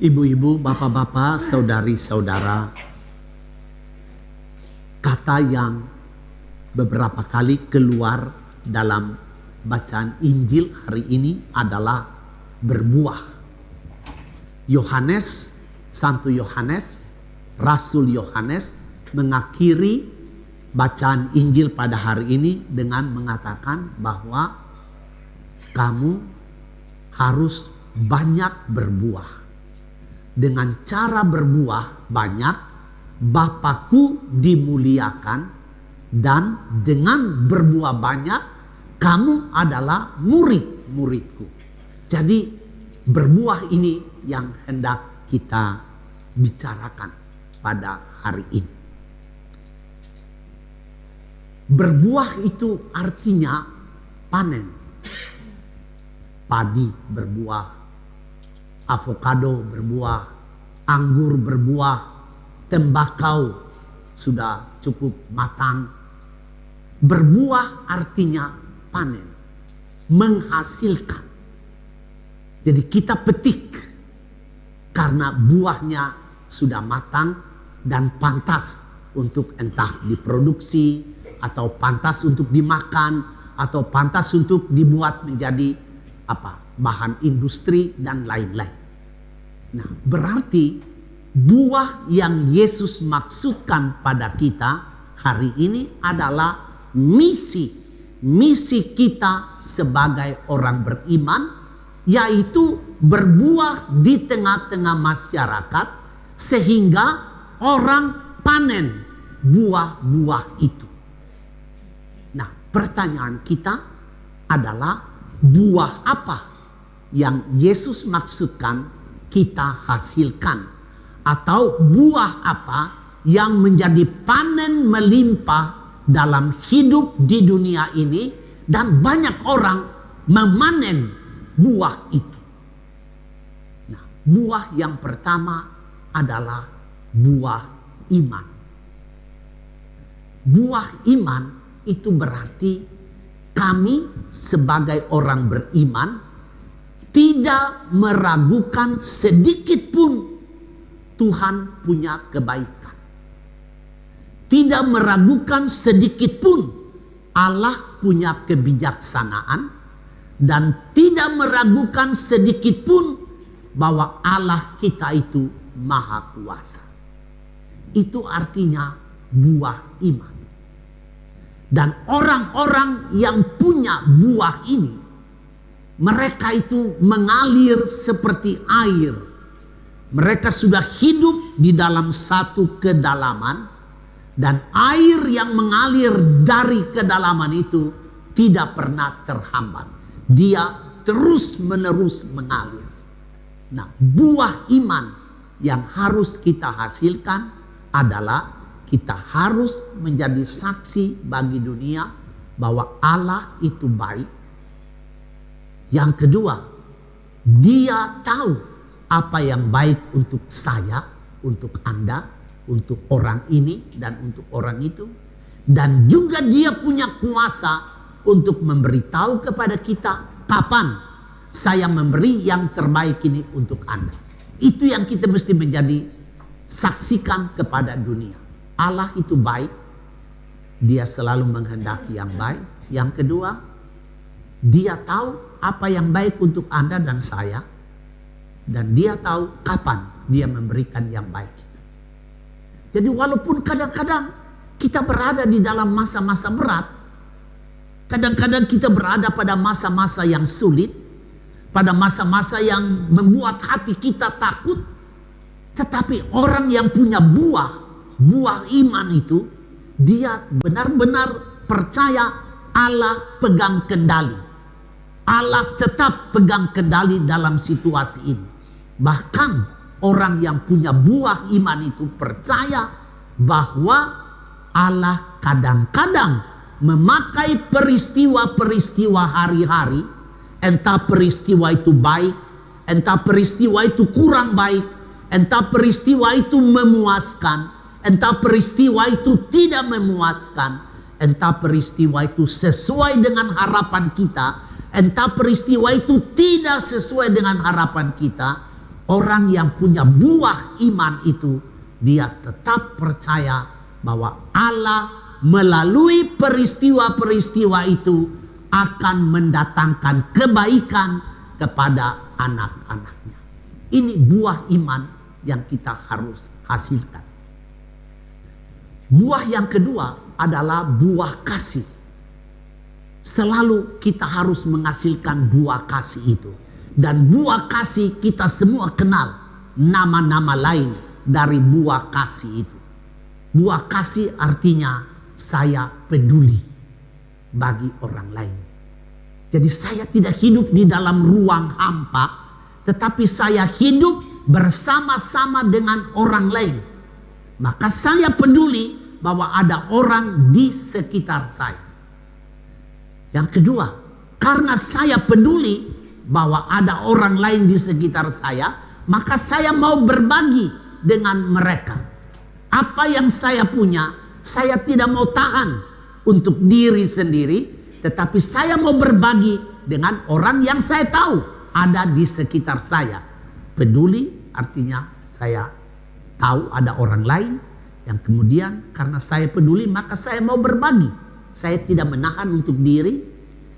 Ibu-ibu, bapak-bapak, saudari-saudara, kata yang beberapa kali keluar dalam bacaan Injil hari ini adalah berbuah. Yohanes, Santo Yohanes, Rasul Yohanes mengakhiri bacaan Injil pada hari ini dengan mengatakan bahwa kamu harus banyak berbuah. Dengan cara berbuah banyak, Bapakku dimuliakan, dan dengan berbuah banyak, kamu adalah murid-muridku. Jadi berbuah ini yang hendak kita bicarakan pada hari ini. Berbuah itu artinya panen. Padi berbuah, avokado berbuah, anggur berbuah, tembakau sudah cukup matang. Berbuah artinya panen, menghasilkan. Jadi kita petik karena buahnya sudah matang dan pantas untuk entah diproduksi atau pantas untuk dimakan atau pantas untuk dibuat menjadi bahan industri dan lain-lain. Nah, berarti buah yang Yesus maksudkan pada kita hari ini adalah misi kita sebagai orang beriman, yaitu berbuah di tengah-tengah masyarakat sehingga orang panen buah-buah itu. Nah, pertanyaan kita adalah buah apa yang Yesus maksudkan kita hasilkan, atau buah apa yang menjadi panen melimpah dalam hidup di dunia ini dan banyak orang memanen buah itu. Nah, buah yang pertama adalah buah iman. Buah iman itu berarti kami sebagai orang beriman tidak meragukan sedikit pun Tuhan punya kebaikan. Tidak meragukan sedikit pun Allah punya kebijaksanaan, dan tidak meragukan sedikit pun bahwa Allah kita itu maha kuasa. Itu artinya buah iman. Dan orang-orang yang punya buah ini, mereka itu mengalir seperti air. Mereka sudah hidup di dalam satu kedalaman, dan air yang mengalir dari kedalaman itu tidak pernah terhambat. Dia terus-menerus mengalir. Nah, buah iman yang harus kita hasilkan adalah kita harus menjadi saksi bagi dunia bahwa Allah itu baik. Yang kedua, Dia tahu apa yang baik untuk saya, untuk Anda, untuk orang ini dan untuk orang itu. Dan juga Dia punya kuasa untuk memberitahu kepada kita kapan saya memberi yang terbaik ini untuk Anda. Itu yang kita mesti menjadi saksikan kepada dunia. Allah itu baik, Dia selalu menghendaki yang baik. Yang kedua, Dia tahu apa yang baik untuk Anda dan saya, dan Dia tahu kapan Dia memberikan yang baik itu. Jadi walaupun kadang-kadang kita berada di dalam masa-masa berat, kadang-kadang kita berada pada masa-masa yang sulit, pada masa-masa yang membuat hati kita takut, tetapi orang yang punya buah iman itu, dia benar-benar percaya Allah pegang kendali. Allah tetap pegang kendali dalam situasi ini. Bahkan orang yang punya buah iman itu percaya bahwa Allah kadang-kadang memakai peristiwa-peristiwa hari-hari, entah peristiwa itu baik, entah peristiwa itu kurang baik, entah peristiwa itu memuaskan, entah peristiwa itu tidak memuaskan, entah peristiwa itu sesuai dengan harapan kita, entah peristiwa itu tidak sesuai dengan harapan kita. Orang yang punya buah iman itu, dia tetap percaya bahwa Allah melalui peristiwa-peristiwa itu akan mendatangkan kebaikan kepada anak-anaknya. Ini buah iman yang kita harus hasilkan. Buah yang kedua adalah buah kasih. Selalu kita harus menghasilkan buah kasih itu. Dan buah kasih kita semua kenal nama-nama lain dari buah kasih itu. Buah kasih artinya saya peduli bagi orang lain. Jadi saya tidak hidup di dalam ruang hampa, tetapi saya hidup bersama-sama dengan orang lain. Maka saya peduli bahwa ada orang di sekitar saya. Yang kedua, karena saya peduli bahwa ada orang lain di sekitar saya, maka saya mau berbagi dengan mereka. Apa yang saya punya, saya tidak mau tahan untuk diri sendiri, tetapi saya mau berbagi dengan orang yang saya tahu ada di sekitar saya. Peduli artinya saya tahu ada orang lain yang kemudian karena saya peduli maka saya mau berbagi. Saya tidak menahan untuk diri,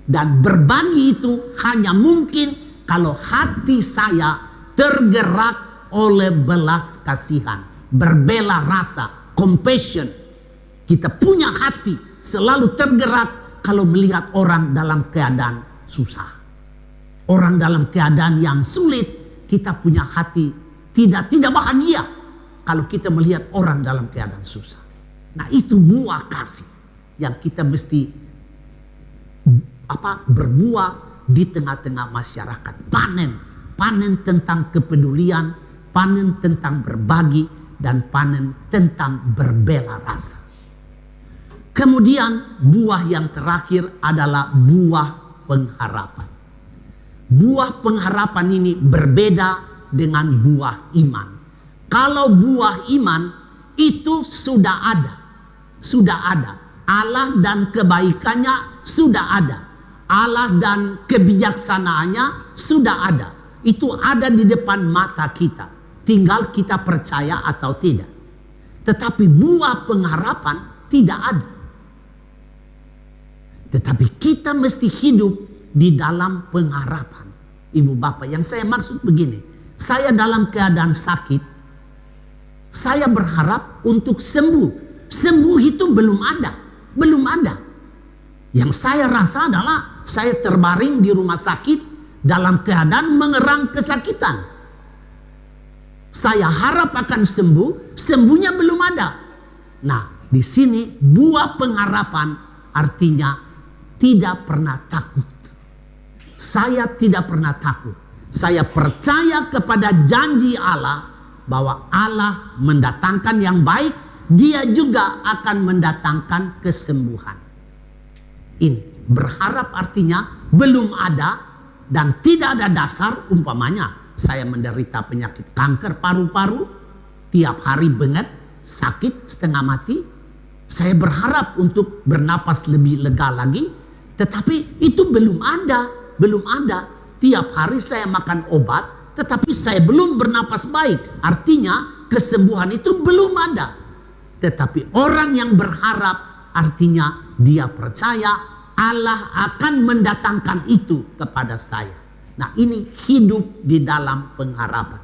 dan berbagi itu hanya mungkin kalau hati saya tergerak oleh belas kasihan, berbela rasa, compassion. Kita punya hati selalu tergerak kalau melihat orang dalam keadaan susah. Orang dalam keadaan yang sulit, kita punya hati tidak bahagia kalau kita melihat orang dalam keadaan susah. Nah, itu buah kasih yang kita mesti berbuah di tengah-tengah masyarakat. Panen tentang kepedulian, panen tentang berbagi, dan panen tentang berbela rasa. Kemudian buah yang terakhir adalah buah pengharapan. Buah pengharapan ini berbeda dengan buah iman. Kalau buah iman itu sudah ada. Allah dan kebaikannya sudah ada. Allah dan kebijaksanaannya sudah ada. Itu ada di depan mata kita. Tinggal kita percaya atau tidak. Tetapi buah pengharapan tidak ada. Tetapi kita mesti hidup di dalam pengharapan. Ibu bapak, yang saya maksud begini. Saya dalam keadaan sakit. Saya berharap untuk sembuh. Sembuh itu belum ada. Belum ada. Yang saya rasa adalah saya terbaring di rumah sakit dalam keadaan mengerang kesakitan. Saya harap akan sembuh, sembuhnya belum ada. Nah, di sini buah pengharapan artinya tidak pernah takut. Saya tidak pernah takut. Saya percaya kepada janji Allah bahwa Allah mendatangkan yang baik, Dia juga akan mendatangkan kesembuhan. Ini berharap artinya belum ada dan tidak ada dasar. Umpamanya saya menderita penyakit kanker paru-paru, tiap hari bengek, sakit, setengah mati. Saya berharap untuk bernapas lebih lega lagi, tetapi itu belum ada. Tiap hari saya makan obat, tetapi saya belum bernapas baik. Artinya kesembuhan itu belum ada. Tetapi orang yang berharap artinya dia percaya Allah akan mendatangkan itu kepada saya. Nah, ini hidup di dalam pengharapan.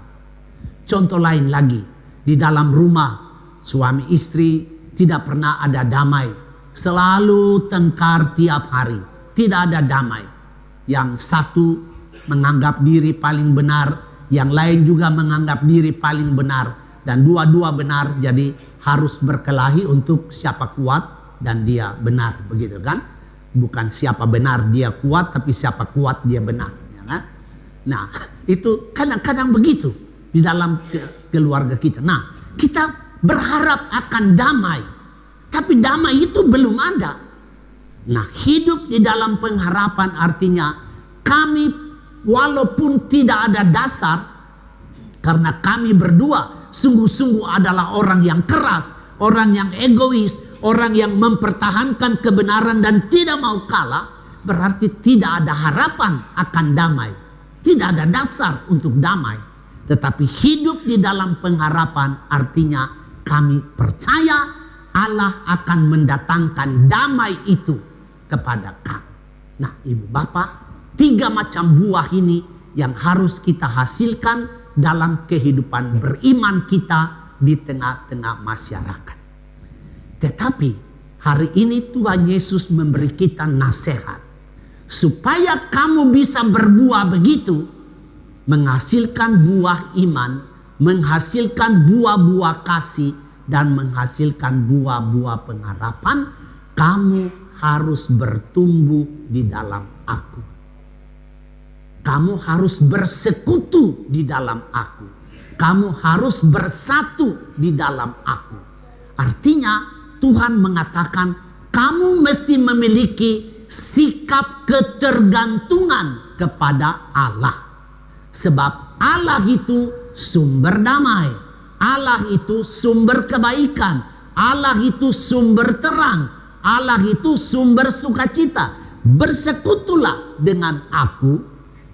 Contoh lain lagi, di dalam rumah suami istri tidak pernah ada damai. Selalu tengkar tiap hari, tidak ada damai. Yang satu menganggap diri paling benar, yang lain juga menganggap diri paling benar, dan dua-dua benar, jadi harus berkelahi untuk siapa kuat dan dia benar, begitu kan? Bukan siapa benar dia kuat, tapi siapa kuat dia benar, ya kan? Nah, itu kadang-kadang begitu di dalam keluarga kita. Nah, kita berharap akan damai, tapi damai itu belum ada. Nah, hidup di dalam pengharapan artinya kami walaupun tidak ada dasar, karena kami berdua sungguh-sungguh adalah orang yang keras, orang yang egois, orang yang mempertahankan kebenaran dan tidak mau kalah, berarti tidak ada harapan akan damai. Tidak ada dasar untuk damai. Tetapi hidup di dalam pengharapan artinya kami percaya Allah akan mendatangkan damai itu kepada kami. Nah, Ibu Bapak, 3 macam buah ini yang harus kita hasilkan dalam kehidupan beriman kita di tengah-tengah masyarakat. Tetapi hari ini Tuhan Yesus memberi kita nasihat. Supaya kamu bisa berbuah begitu, menghasilkan buah iman, menghasilkan buah-buah kasih, dan menghasilkan buah-buah pengharapan, kamu harus bertumbuh di dalam aku. Kamu harus bersekutu di dalam aku. Kamu harus bersatu di dalam aku. Artinya Tuhan mengatakan kamu mesti memiliki sikap ketergantungan kepada Allah. Sebab Allah itu sumber damai. Allah itu sumber kebaikan. Allah itu sumber terang. Allah itu sumber sukacita. Bersekutulah dengan aku,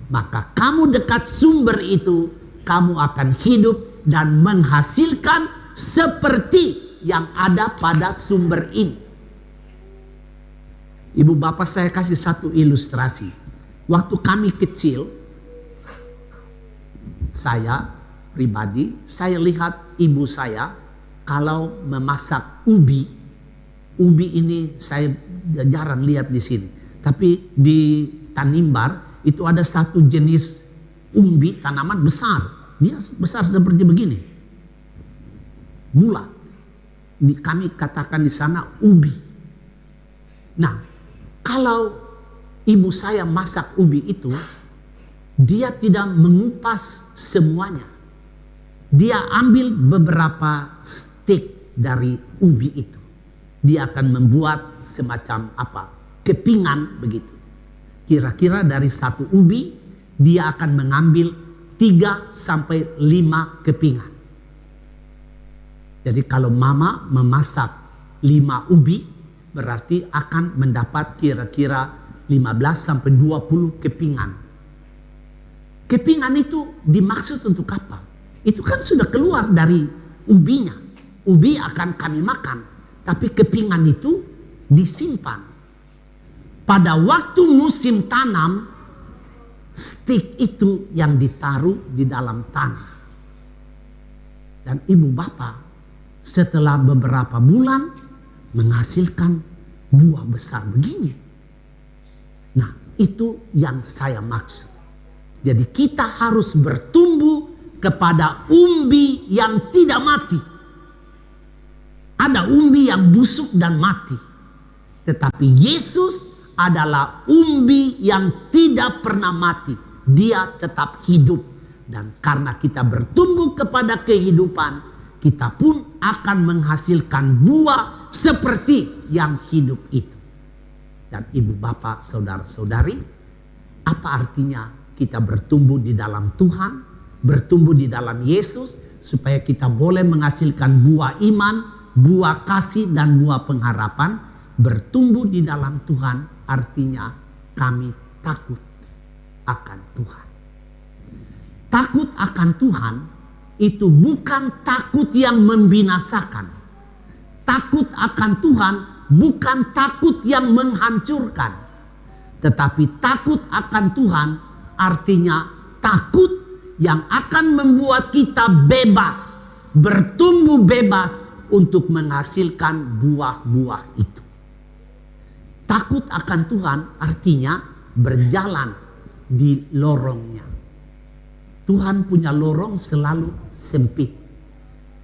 maka kamu dekat sumber itu, kamu akan hidup dan menghasilkan seperti yang ada pada sumber ini. Ibu bapak, saya kasih satu ilustrasi. Waktu kami kecil, saya pribadi, saya lihat ibu saya kalau memasak ubi. Ubi ini saya jarang lihat di sini. Tapi di Tanimbar itu ada satu jenis umbi, tanaman besar. Dia besar seperti begini. Bulat. Kami katakan di sana ubi. Nah, kalau ibu saya masak ubi itu, dia tidak mengupas semuanya. Dia ambil beberapa stik dari ubi itu. Dia akan membuat semacam kepingan begitu. Kira-kira dari satu ubi, dia akan mengambil 3 sampai 5 kepingan. Jadi kalau mama memasak 5 ubi, berarti akan mendapat kira-kira 15 sampai 20 kepingan. Kepingan itu dimaksud untuk apa? Itu kan sudah keluar dari ubinya. Ubi akan kami makan, tapi kepingan itu disimpan. Pada waktu musim tanam, stik itu yang ditaruh di dalam tanah. Dan ibu bapak, setelah beberapa bulan menghasilkan buah besar begini. Nah, itu yang saya maksud. Jadi kita harus bertumbuh kepada umbi yang tidak mati. Ada umbi yang busuk dan mati. Tetapi Yesus adalah umbi yang tidak pernah mati. Dia tetap hidup. Dan karena kita bertumbuh kepada kehidupan, kita pun akan menghasilkan buah seperti yang hidup itu. Dan ibu bapak, saudara-saudari, apa artinya kita bertumbuh di dalam Tuhan, bertumbuh di dalam Yesus, supaya kita boleh menghasilkan buah iman, buah kasih, dan buah pengharapan. Bertumbuh di dalam Tuhan artinya kami takut akan Tuhan. Takut akan Tuhan itu bukan takut yang membinasakan. Takut akan Tuhan bukan takut yang menghancurkan. Tetapi takut akan Tuhan artinya takut yang akan membuat kita bebas, bertumbuh bebas untuk menghasilkan buah-buah itu. Takut akan Tuhan artinya berjalan di lorongnya. Tuhan punya lorong selalu sempit.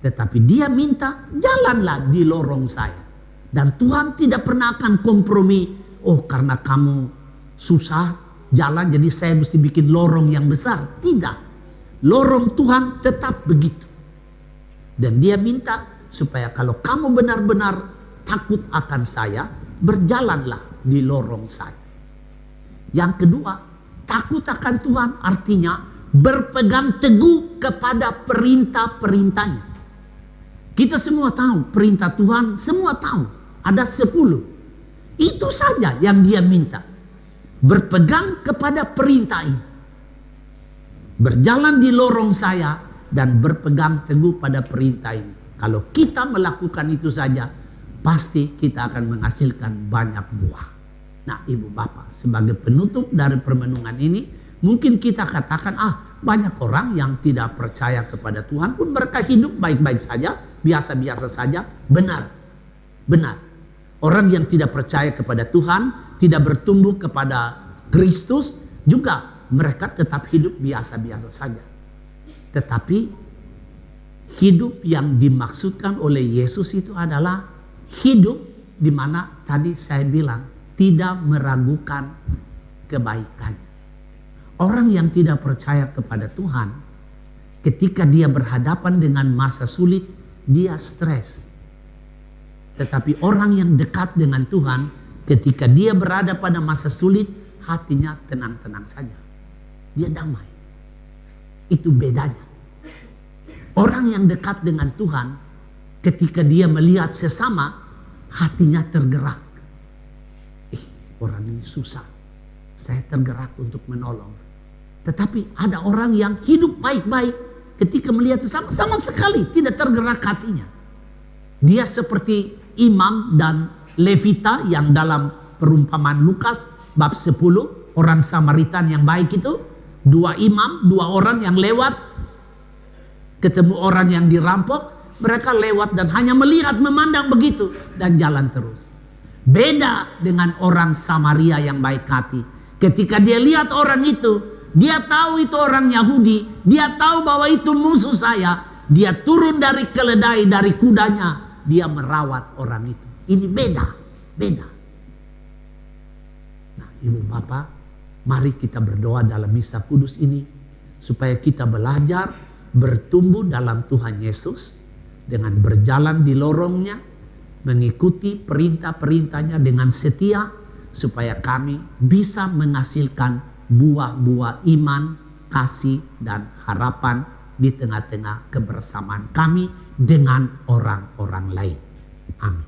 Tetapi dia minta, jalanlah di lorong saya. Dan Tuhan tidak pernah akan kompromi. Oh, karena kamu susah jalan, jadi saya mesti bikin lorong yang besar. Tidak. Lorong Tuhan tetap begitu. Dan dia minta supaya kalau kamu benar-benar takut akan saya, berjalanlah di lorong saya. Yang kedua, takut akan Tuhan artinya berpegang teguh kepada perintah-perintahnya. Kita semua tahu perintah Tuhan, semua tahu. Ada 10. Itu saja yang dia minta. Berpegang kepada perintah ini. berjalan di lorong saya, dan berpegang teguh pada perintah ini. Kalau kita melakukan itu saja, pasti kita akan menghasilkan banyak buah. Nah, Ibu Bapak, sebagai penutup dari permenungan ini, mungkin kita katakan, banyak orang yang tidak percaya kepada Tuhan pun mereka hidup baik-baik saja, biasa-biasa saja. Benar, benar. Orang yang tidak percaya kepada Tuhan, tidak bertumbuh kepada Kristus, juga mereka tetap hidup biasa-biasa saja. Tetapi hidup yang dimaksudkan oleh Yesus itu adalah hidup di mana tadi saya bilang tidak meragukan kebaikannya. Orang yang tidak percaya kepada Tuhan, ketika dia berhadapan dengan masa sulit, dia stres. Tetapi orang yang dekat dengan Tuhan, ketika dia berada pada masa sulit, hatinya tenang-tenang saja. Dia damai. Itu bedanya. Orang yang dekat dengan Tuhan, ketika dia melihat sesama, hatinya tergerak. Orang ini susah. Saya tergerak untuk menolong. Tetapi ada orang yang hidup baik-baik, ketika melihat sesama, sama sekali tidak tergerak hatinya. Dia seperti imam dan levita yang dalam perumpamaan Lukas bab 10, orang Samaritan yang baik itu, dua imam, dua orang yang lewat, ketemu orang yang dirampok, mereka lewat dan hanya melihat, memandang begitu dan jalan terus. Beda dengan orang Samaria yang baik hati. Ketika dia lihat orang itu, dia tahu itu orang Yahudi, dia tahu bahwa itu musuh saya, dia turun dari keledai, dari kudanya, dia merawat orang itu. Ini beda, beda. Nah, Ibu Bapak, mari kita berdoa dalam misa kudus ini supaya kita belajar bertumbuh dalam Tuhan Yesus dengan berjalan di lorongnya, mengikuti perintah-perintahnya dengan setia, supaya kami bisa menghasilkan buah-buah iman, kasih, dan harapan di tengah-tengah kebersamaan kami dengan orang-orang lain. Amin.